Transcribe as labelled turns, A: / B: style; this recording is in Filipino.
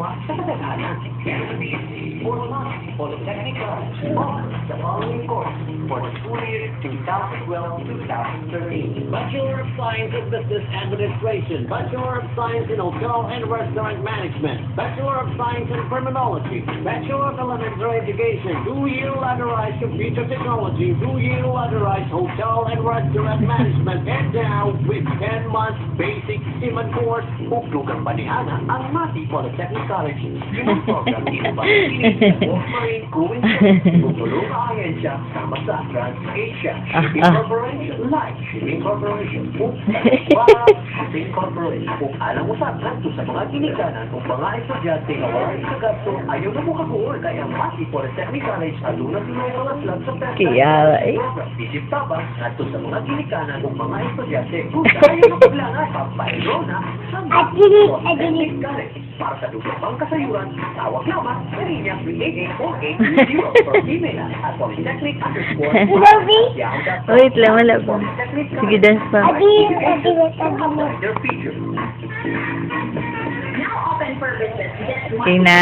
A: kontinua sa katagalan. Polytechnic College offers the following course for the school year 2012-2013.
B: Bachelor of Science in Business Administration, Bachelor of Science in Hotel and Restaurant Management, Bachelor of Science in Criminology, Bachelor of Elementary Education, 2-year ladderized Computer Technology, 2-year ladderized Hotel and Restaurant Management, and now with 10 months basic SIMAN course, uplugang banihana ang Mati Polytechnic College. SIMAN program in Marine Crewing tutulong ang ahensya sama sa TransAsia Shipping Corporation, Light Shipping Corporation, Shipping Corporation. Kung alam mo sa mga ginikanan o mga estudyante na walang ikagasto, ayaw na mo kakuha kaya Mati Polytechnic College aduna sila mga slot sa pesta.
C: Kaya,
A: Isip tabang ato sa mga ginikanan o mga estudyante kung ayaw na paglangan, papayro na sa Mati Polytechnic College. Para sa lugar pang kasayuran, tawag lamang sa linya 384820 or email at polytechnic_.
C: Wait lang, wala pa. Sige, dance pa.
A: Their features.
C: Okay na.